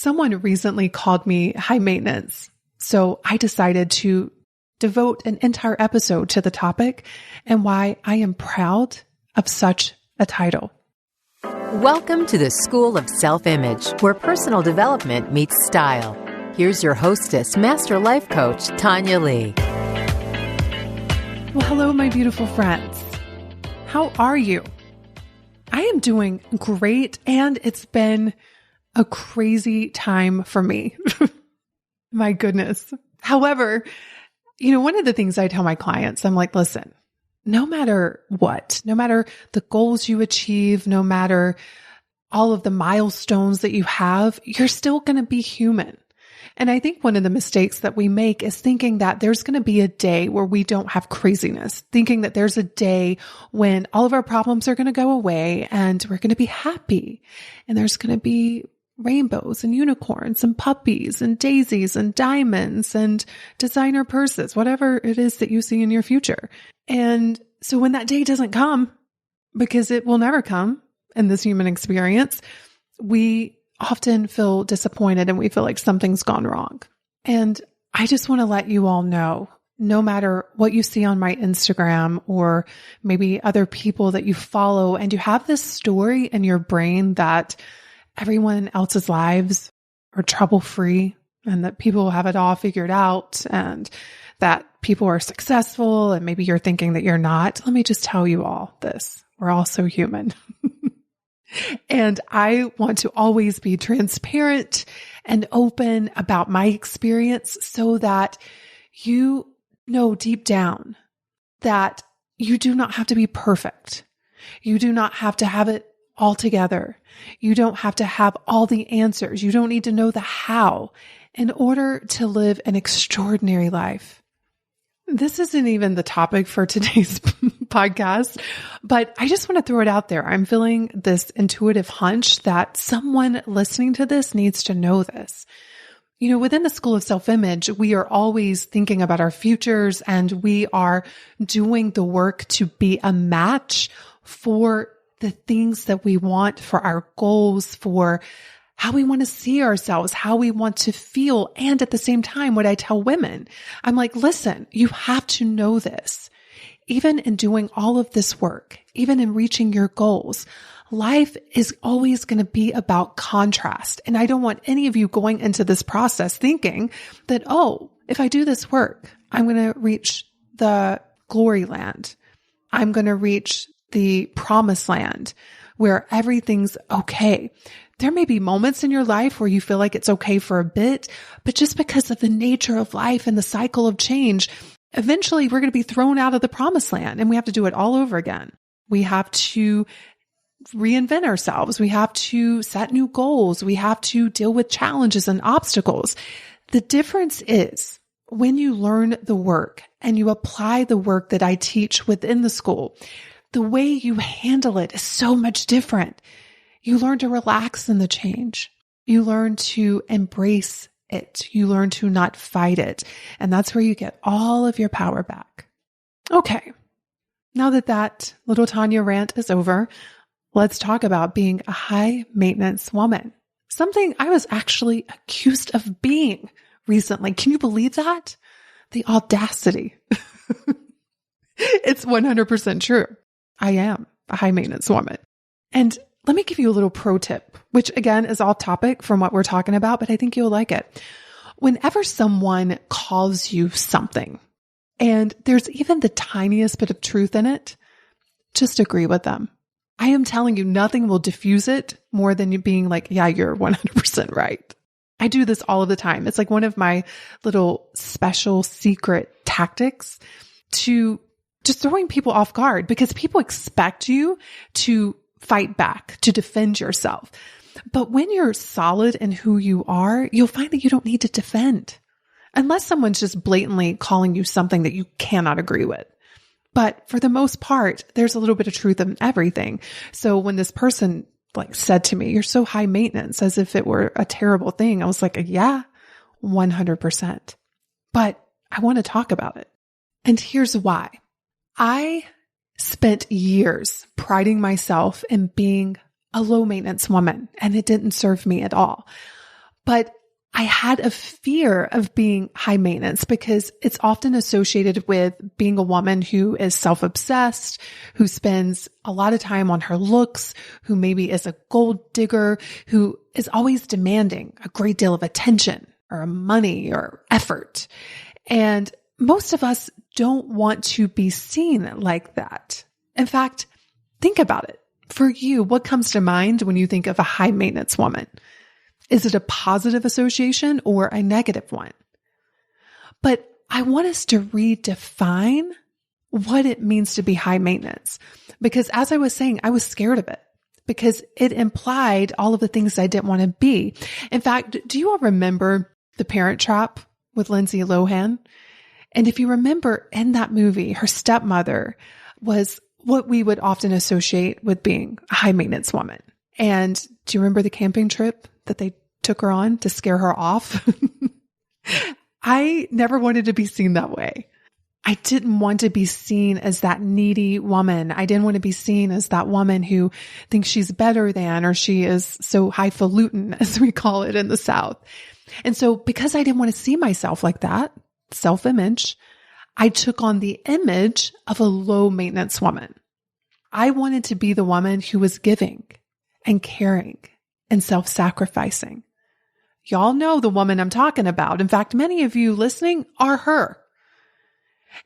Someone recently called me high maintenance, so I decided to devote an entire episode to the topic and why I am proud of such a title. Welcome to the School of Self-Image, where personal development meets style. Here's your hostess, Master Life Coach, Tanya Lee. Well, hello, my beautiful friends. How are you? I am doing great, and it's been a crazy time for me. My goodness. However, one of the things I tell my clients, I'm like, listen, no matter what, no matter the goals you achieve, no matter all of the milestones that you have, you're still going to be human. And I think one of the mistakes that we make is thinking that there's going to be a day where we don't have craziness, thinking that there's a day when all of our problems are going to go away and we're going to be happy. And there's going to be rainbows and unicorns and puppies and daisies and diamonds and designer purses, whatever it is that you see in your future. And so when that day doesn't come, because it will never come in this human experience, we often feel disappointed and we feel like something's gone wrong. And I just want to let you all know, no matter what you see on my Instagram or maybe other people that you follow, and you have this story in your brain that everyone else's lives are trouble-free and that people have it all figured out and that people are successful, and maybe you're thinking that you're not. Let me just tell you all this. We're all so human. And I want to always be transparent and open about my experience so that you know deep down that you do not have to be perfect. You do not have to have it all together. You don't have to have all the answers. You don't need to know the how in order to live an extraordinary life. This isn't even the topic for today's podcast, but I just want to throw it out there. I'm feeling this intuitive hunch that someone listening to this needs to know this. Within the School of Self-Image, we are always thinking about our futures, and we are doing the work to be a match for the things that we want, for our goals, for how we want to see ourselves, how we want to feel. And at the same time, what I tell women, I'm like, listen, you have to know this. Even in doing all of this work, even in reaching your goals, life is always going to be about contrast. And I don't want any of you going into this process thinking that, if I do this work, I'm going to reach the glory land. I'm going to reach the promised land where everything's okay. There may be moments in your life where you feel like it's okay for a bit, but just because of the nature of life and the cycle of change, eventually we're going to be thrown out of the promised land and we have to do it all over again. We have to reinvent ourselves. We have to set new goals. We have to deal with challenges and obstacles. The difference is when you learn the work and you apply the work that I teach within the school, the way you handle it is so much different. You learn to relax in the change. You learn to embrace it. You learn to not fight it. And that's where you get all of your power back. Okay. Now that little Tanya rant is over, let's talk about being a high maintenance woman. Something I was actually accused of being recently. Can you believe that? The audacity. It's 100% true. I am a high maintenance woman. And let me give you a little pro tip, which again is off topic from what we're talking about, but I think you'll like it. Whenever someone calls you something, and there's even the tiniest bit of truth in it, just agree with them. I am telling you, nothing will diffuse it more than you being like, yeah, you're 100% right. I do this all of the time. It's like one of my little special secret tactics to just throwing people off guard, because people expect you to fight back, to defend yourself. But when you're solid in who you are, you'll find that you don't need to defend unless someone's just blatantly calling you something that you cannot agree with. But for the most part, there's a little bit of truth in everything. So when this person said to me, you're so high maintenance, as if it were a terrible thing, I was like, yeah, 100%. But I want to talk about it. And here's why. I spent years priding myself in being a low maintenance woman, and it didn't serve me at all. But I had a fear of being high maintenance because it's often associated with being a woman who is self-obsessed, who spends a lot of time on her looks, who maybe is a gold digger, who is always demanding a great deal of attention or money or effort. And most of us don't want to be seen like that. In fact, think about it. For you, what comes to mind when you think of a high maintenance woman? Is it a positive association or a negative one? But I want us to redefine what it means to be high maintenance. Because as I was saying, I was scared of it because it implied all of the things I didn't want to be. In fact, do you all remember The Parent Trap with Lindsay Lohan? And if you remember in that movie, her stepmother was what we would often associate with being a high maintenance woman. And do you remember the camping trip that they took her on to scare her off? I never wanted to be seen that way. I didn't want to be seen as that needy woman. I didn't want to be seen as that woman who thinks she's better than, or she is so highfalutin, as we call it in the South. And so because I didn't want to see myself like that, self-image, I took on the image of a low maintenance woman. I wanted to be the woman who was giving and caring and self-sacrificing. Y'all know the woman I'm talking about. In fact, many of you listening are her.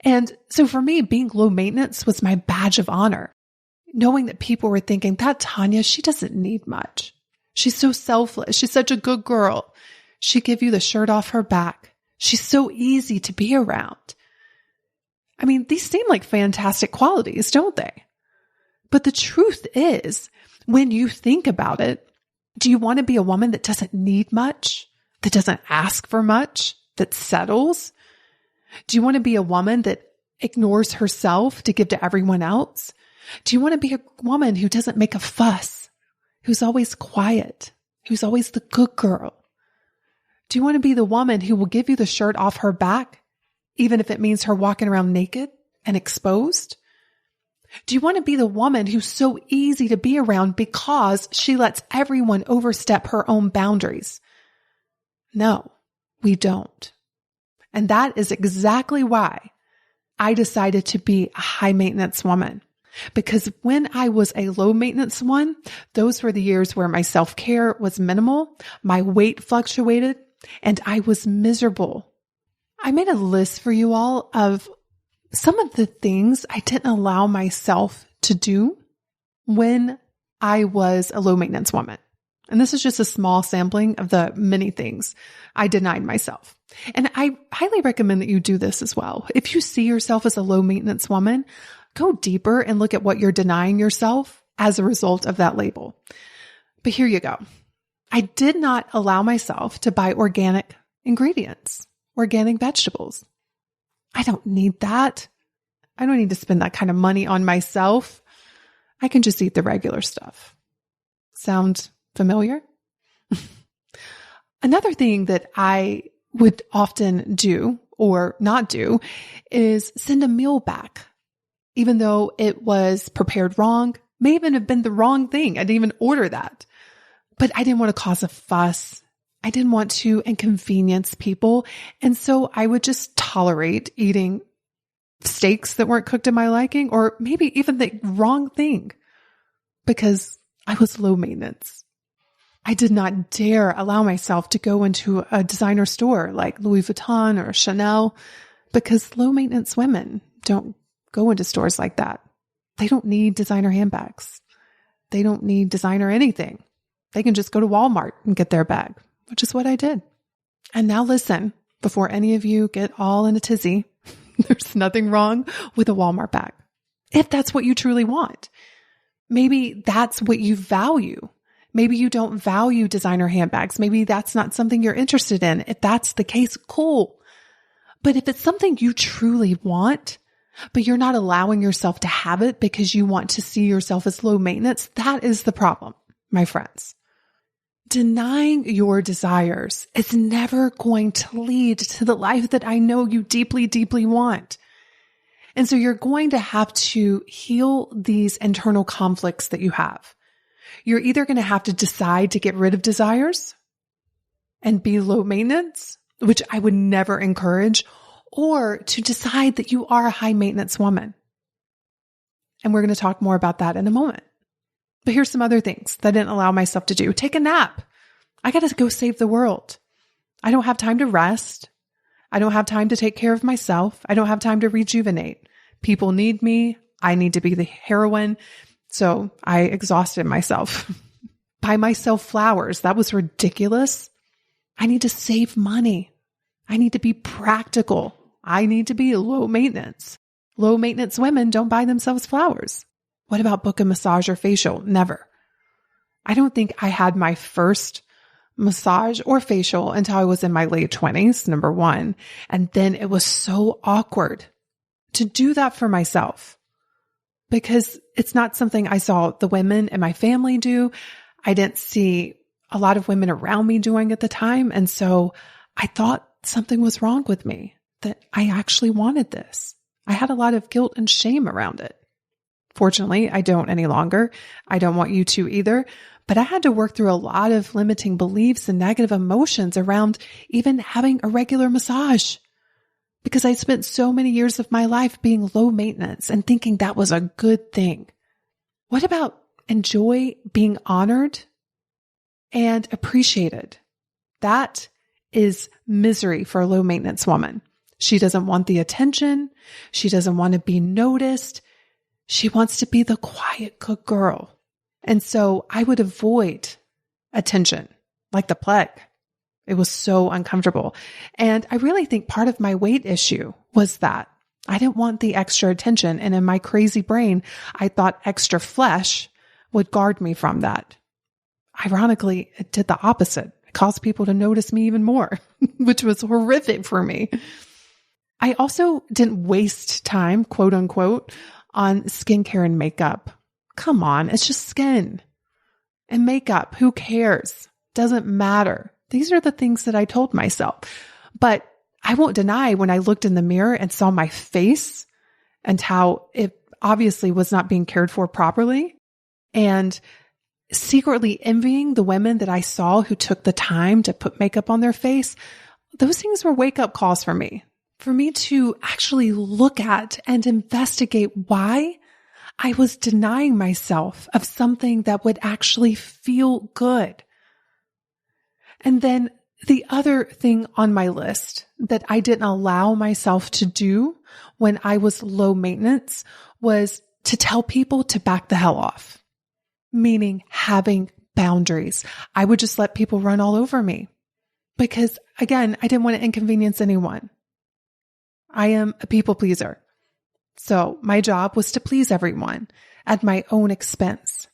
And so for me, being low maintenance was my badge of honor. Knowing that people were thinking, that Tanya, she doesn't need much. She's so selfless. She's such a good girl. She'd give you the shirt off her back. She's so easy to be around. I mean, these seem like fantastic qualities, don't they? But the truth is, when you think about it, do you want to be a woman that doesn't need much, that doesn't ask for much, that settles? Do you want to be a woman that ignores herself to give to everyone else? Do you want to be a woman who doesn't make a fuss, who's always quiet, who's always the good girl? Do you want to be the woman who will give you the shirt off her back, even if it means her walking around naked and exposed? Do you want to be the woman who's so easy to be around because she lets everyone overstep her own boundaries? No, we don't. And that is exactly why I decided to be a high maintenance woman. Because when I was a low maintenance one, those were the years where my self-care was minimal, my weight fluctuated, and I was miserable. I made a list for you all of some of the things I didn't allow myself to do when I was a low maintenance woman. And this is just a small sampling of the many things I denied myself. And I highly recommend that you do this as well. If you see yourself as a low maintenance woman, go deeper and look at what you're denying yourself as a result of that label. But here you go. I did not allow myself to buy organic ingredients, organic vegetables. I don't need that. I don't need to spend that kind of money on myself. I can just eat the regular stuff. Sound familiar? Another thing that I would often do or not do is send a meal back, even though it was prepared wrong, may even have been the wrong thing. I didn't even order that, but I didn't want to cause a fuss. I didn't want to inconvenience people. And so I would just tolerate eating steaks that weren't cooked to my liking, or maybe even the wrong thing, because I was low maintenance. I did not dare allow myself to go into a designer store like Louis Vuitton or Chanel, because low maintenance women don't go into stores like that. They don't need designer handbags. They don't need designer anything. They can just go to Walmart and get their bag, which is what I did. And now listen, before any of you get all in a tizzy, there's nothing wrong with a Walmart bag. If that's what you truly want. Maybe that's what you value. Maybe you don't value designer handbags. Maybe that's not something you're interested in. If that's the case, cool. But if it's something you truly want, but you're not allowing yourself to have it because you want to see yourself as low maintenance, that is the problem, my friends. Denying your desires is never going to lead to the life that I know you deeply, deeply want. And so you're going to have to heal these internal conflicts that you have. You're either going to have to decide to get rid of desires and be low maintenance, which I would never encourage, or to decide that you are a high maintenance woman. And we're going to talk more about that in a moment. But here's some other things that I didn't allow myself to do. Take a nap. I got to go save the world. I don't have time to rest. I don't have time to take care of myself. I don't have time to rejuvenate. People need me. I need to be the heroine. So I exhausted myself. Buy myself flowers. That was ridiculous. I need to save money. I need to be practical. I need to be low maintenance. Low maintenance women don't buy themselves flowers. What about book a massage or facial? Never. I don't think I had my first massage or facial until I was in my late 20s, number one. And then it was so awkward to do that for myself because it's not something I saw the women in my family do. I didn't see a lot of women around me doing at the time. And so I thought something was wrong with me, that I actually wanted this. I had a lot of guilt and shame around it. Fortunately, I don't any longer. I don't want you to either. But I had to work through a lot of limiting beliefs and negative emotions around even having a regular massage because I spent so many years of my life being low maintenance and thinking that was a good thing. What about enjoy being honored and appreciated? That is misery for a low maintenance woman. She doesn't want the attention. She doesn't want to be noticed. She wants to be the quiet, good girl. And so I would avoid attention like the plague. It was so uncomfortable. And I really think part of my weight issue was that I didn't want the extra attention. And in my crazy brain, I thought extra flesh would guard me from that. Ironically, it did the opposite. It caused people to notice me even more, which was horrific for me. I also didn't waste time, quote unquote, on skincare and makeup. Come on, it's just skin and makeup. Who cares? Doesn't matter. These are the things that I told myself. But I won't deny when I looked in the mirror and saw my face and how it obviously was not being cared for properly, and secretly envying the women that I saw who took the time to put makeup on their face. Those things were wake-up calls for me to actually look at and investigate why I was denying myself of something that would actually feel good. And then the other thing on my list that I didn't allow myself to do when I was low maintenance was to tell people to back the hell off, meaning having boundaries. I would just let people run all over me because, again, I didn't want to inconvenience anyone. I am a people pleaser. So my job was to please everyone at my own expense.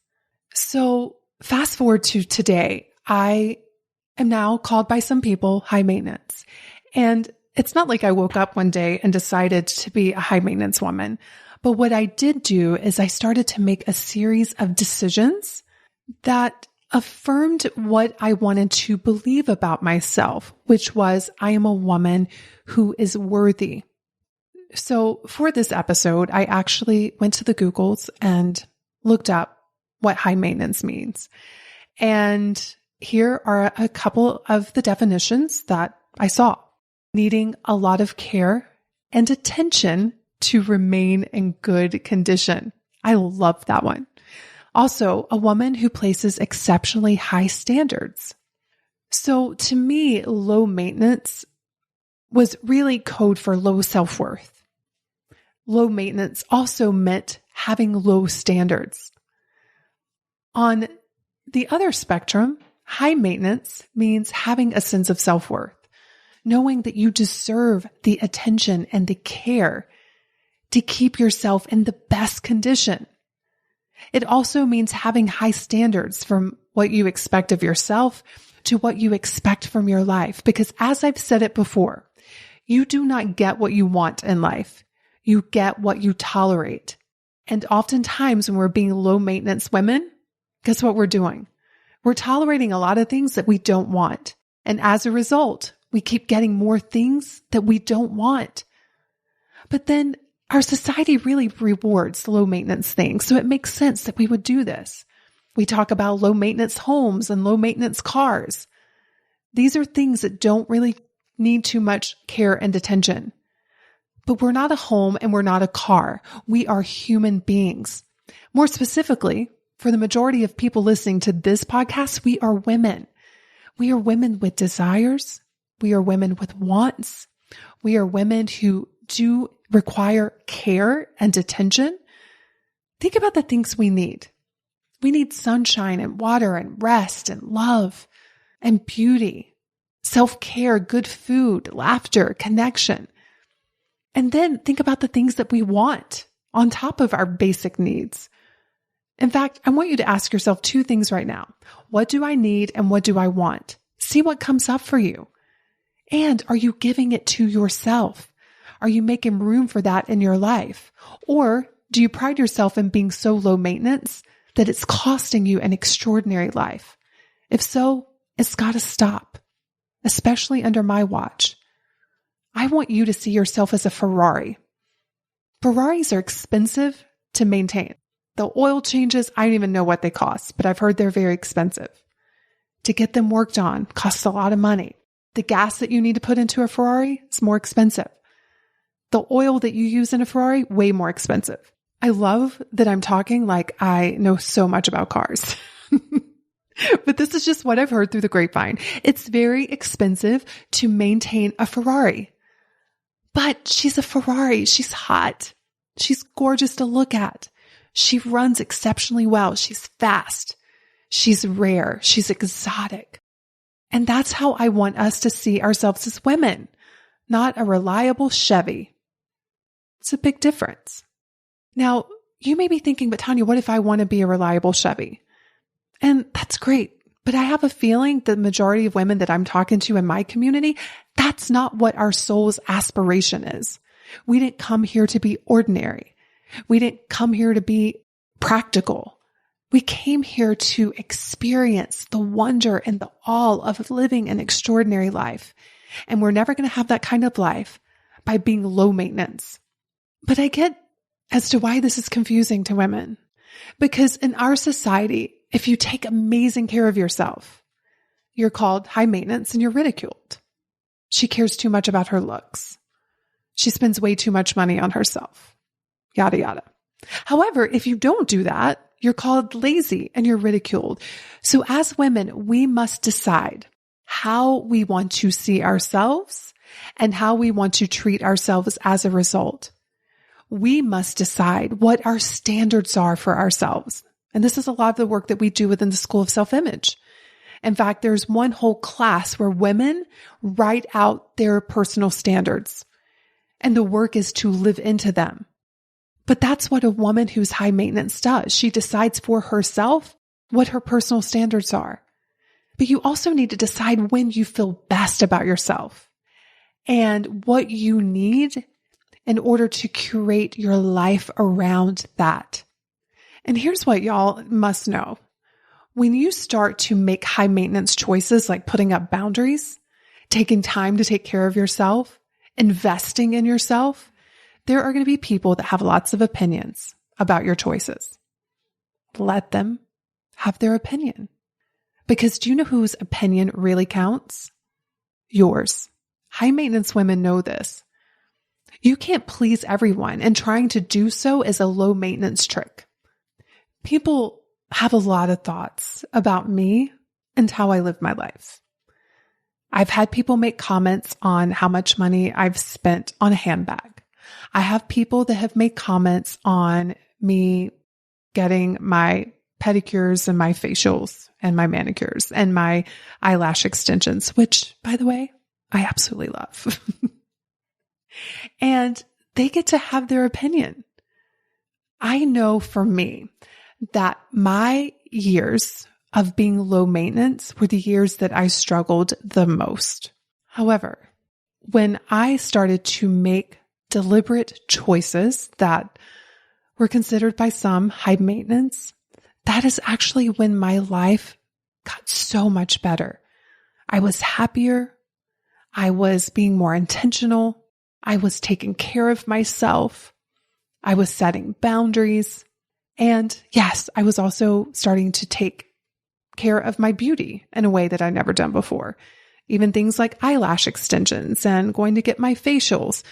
So fast forward to today, I am now called by some people high maintenance. And it's not like I woke up one day and decided to be a high maintenance woman. But what I did do is I started to make a series of decisions that affirmed what I wanted to believe about myself, which was I am a woman who is worthy. So for this episode, I actually went to the Googles and looked up what high maintenance means. And here are a couple of the definitions that I saw. Needing a lot of care and attention to remain in good condition. I love that one. Also, a woman who places exceptionally high standards. So to me, low maintenance was really code for low self-worth. Low maintenance also meant having low standards. On the other spectrum, high maintenance means having a sense of self-worth, knowing that you deserve the attention and the care to keep yourself in the best condition. It also means having high standards from what you expect of yourself to what you expect from your life. Because as I've said it before, you do not get what you want in life. You get what you tolerate. And oftentimes when we're being low maintenance women, guess what we're doing? We're tolerating a lot of things that we don't want. And as a result, we keep getting more things that we don't want. But then our society really rewards low maintenance things. So it makes sense that we would do this. We talk about low maintenance homes and low maintenance cars. These are things that don't really need too much care and attention. But we're not a home and we're not a car. We are human beings. More specifically, for the majority of people listening to this podcast, we are women. We are women with desires. We are women with wants. We are women who do require care and attention. Think about the things we need. We need sunshine and water and rest and love and beauty, self-care, good food, laughter, connection. And then think about the things that we want on top of our basic needs. In fact, I want you to ask yourself two things right now. What do I need and what do I want? See what comes up for you. And are you giving it to yourself? Are you making room for that in your life? Or do you pride yourself in being so low maintenance that it's costing you an extraordinary life? If so, it's got to stop, especially under my watch. I want you to see yourself as a Ferrari. Ferraris are expensive to maintain. The oil changes, I don't even know what they cost, but I've heard they're very expensive. To get them worked on costs a lot of money. The gas that you need to put into a Ferrari is more expensive. The oil that you use in a Ferrari, way more expensive. I love that I'm talking like I know so much about cars. But this is just what I've heard through the grapevine. It's very expensive to maintain a Ferrari. But she's a Ferrari. She's hot. She's gorgeous to look at. She runs exceptionally well. She's fast. She's rare. She's exotic. And that's how I want us to see ourselves as women, not a reliable Chevy. It's a big difference. Now, you may be thinking, but Tanya, what if I want to be a reliable Chevy? And that's great. But I have a feeling the majority of women that I'm talking to in my community, that's not what our soul's aspiration is. We didn't come here to be ordinary. We didn't come here to be practical. We came here to experience the wonder and the awe of living an extraordinary life. And we're never going to have that kind of life by being low maintenance. But I get as to why this is confusing to women. Because in our society, if you take amazing care of yourself, you're called high maintenance and you're ridiculed. She cares too much about her looks. She spends way too much money on herself. Yada, yada. However, if you don't do that, you're called lazy and you're ridiculed. So as women, we must decide how we want to see ourselves and how we want to treat ourselves as a result. We must decide what our standards are for ourselves. And this is a lot of the work that we do within the School of Self-Image. In fact, there's one whole class where women write out their personal standards, and the work is to live into them. But that's what a woman who's high maintenance does. She decides for herself what her personal standards are. But you also need to decide when you feel best about yourself and what you need in order to curate your life around that. And here's what y'all must know. When you start to make high maintenance choices like putting up boundaries, taking time to take care of yourself, investing in yourself, there are going to be people that have lots of opinions about your choices. Let them have their opinion. Because do you know whose opinion really counts? Yours. High maintenance women know this. You can't please everyone, and trying to do so is a low maintenance trick. People have a lot of thoughts about me and how I live my life. I've had people make comments on how much money I've spent on a handbag. I have people that have made comments on me getting my pedicures and my facials and my manicures and my eyelash extensions, which, by the way, I absolutely love. And they get to have their opinion. I know for me that my years of being low maintenance were the years that I struggled the most. However, when I started to make deliberate choices that were considered by some high maintenance, that is actually when my life got so much better. I was happier. I was being more intentional. I was taking care of myself. I was setting boundaries. And yes, I was also starting to take care of my beauty in a way that I'd never done before. even things like eyelash extensions and going to get my facials.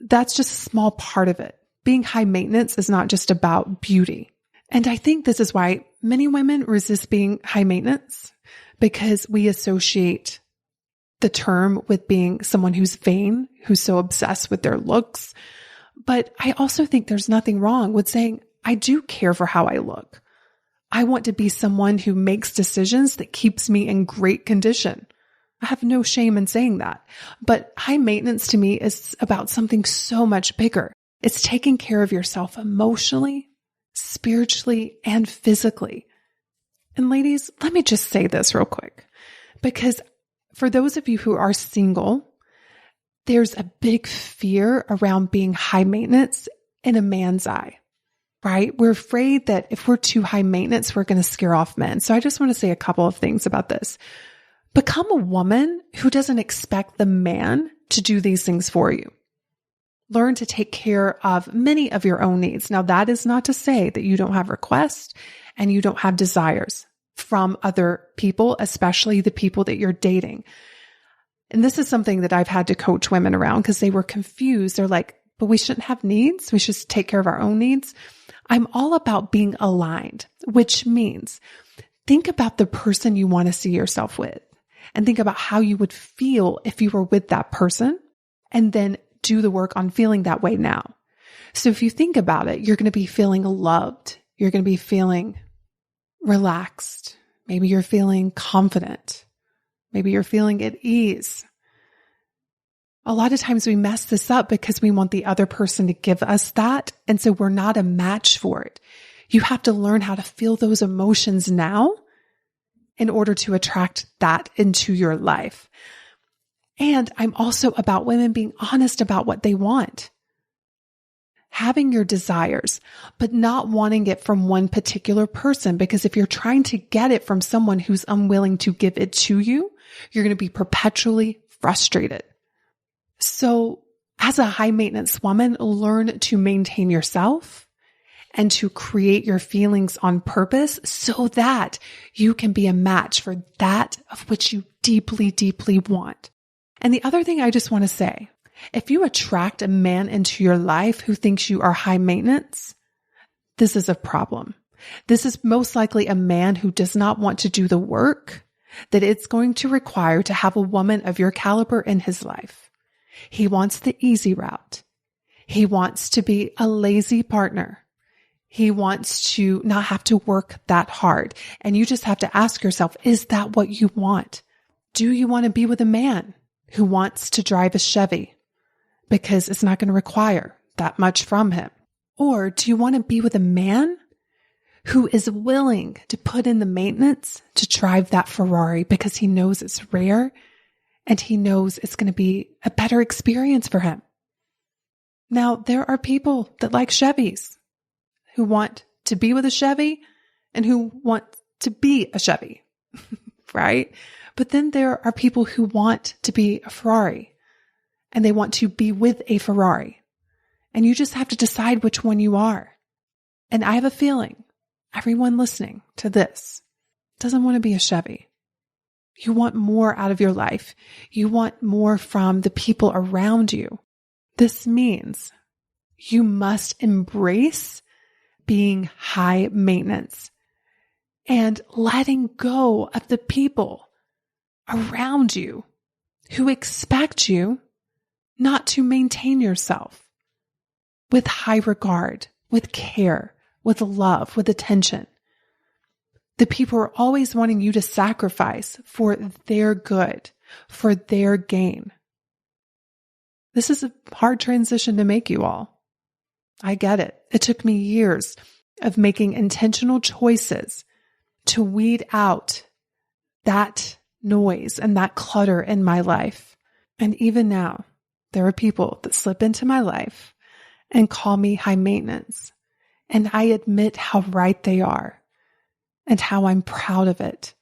That's just a small part of it. Being high maintenance is not just about beauty. And I think this is why many women resist being high maintenance, because we associate the term with being someone who's vain, who's so obsessed with their looks. But I also think there's nothing wrong with saying, I do care for how I look. I want to be someone who makes decisions that keeps me in great condition. I have no shame in saying that. But high maintenance to me is about something so much bigger. It's taking care of yourself emotionally, spiritually, and physically. And ladies, let me just say this real quick, because for those of you who are single, there's a big fear around being high maintenance in a man's eye, right? We're afraid that if we're too high maintenance, we're going to scare off men. So I just want to say a couple of things about this. Become a woman who doesn't expect the man to do these things for you. Learn to take care of many of your own needs. Now, that is not to say that you don't have requests and you don't have desires from other people, especially the people that you're dating. And this is something that I've had to coach women around because they were confused. They're like, but we shouldn't have needs. We should take care of our own needs. I'm all about being aligned, which means think about the person you want to see yourself with and think about how you would feel if you were with that person, and then do the work on feeling that way now. So if you think about it, you're going to be feeling loved. You're going to be feeling relaxed. Maybe you're feeling confident. Maybe you're feeling at ease. A lot of times we mess this up because we want the other person to give us that. And so we're not a match for it. You have to learn how to feel those emotions now in order to attract that into your life. And I'm also about women being honest about what they want. Having your desires, but not wanting it from one particular person. Because if you're trying to get it from someone who's unwilling to give it to you, you're going to be perpetually frustrated. So as a high maintenance woman, learn to maintain yourself and to create your feelings on purpose so that you can be a match for that of which you deeply, deeply want. And the other thing I just want to say, if you attract a man into your life who thinks you are high maintenance, this is a problem. This is most likely a man who does not want to do the work that it's going to require to have a woman of your caliber in his life. He wants the easy route. He wants to be a lazy partner. He wants to not have to work that hard. And you just have to ask yourself, is that what you want? Do you want to be with a man who wants to drive a Chevy because it's not going to require that much from him? Or do you want to be with a man who is willing to put in the maintenance to drive that Ferrari because he knows it's rare and he knows it's going to be a better experience for him? Now, there are people that like Chevys who want to be with a Chevy and who want to be a Chevy, right? But then there are people who want to be a Ferrari and they want to be with a Ferrari. And you just have to decide which one you are. And I have a feeling everyone listening to this doesn't want to be a Chevy. You want more out of your life. You want more from the people around you. This means you must embrace being high maintenance and letting go of the people around you who expect you not to maintain yourself with high regard, with care, with love, with attention. The people are always wanting you to sacrifice for their good, for their gain. This is a hard transition to make, you all. I get it. It took me years of making intentional choices to weed out that noise and that clutter in my life. And even now, there are people that slip into my life and call me high maintenance. And I admit how right they are and how I'm proud of it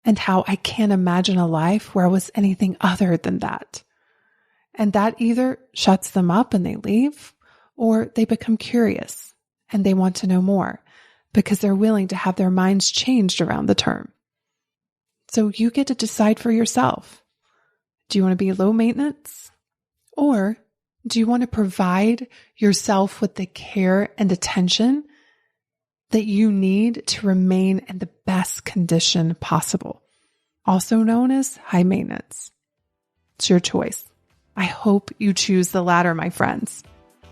and how I can't imagine a life where I was anything other than that. And that either shuts them up and they leave, or they become curious and they want to know more because they're willing to have their minds changed around the term. So you get to decide for yourself. Do you want to be low maintenance? Or do you want to provide yourself with the care and attention that you need to remain in the best condition possible, also known as high maintenance? It's your choice. I hope you choose the latter, my friends.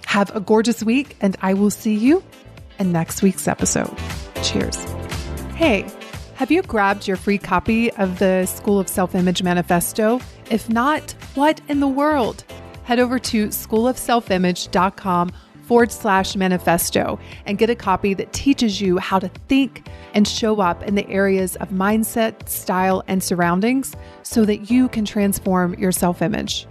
Have a gorgeous week, and I will see you in next week's episode. Cheers. Hey, have you grabbed your free copy of the School of Self-Image Manifesto? If not, what in the world? Head over to schoolofselfimage.com/manifesto and get a copy that teaches you how to think and show up in the areas of mindset, style, and surroundings so that you can transform your self-image.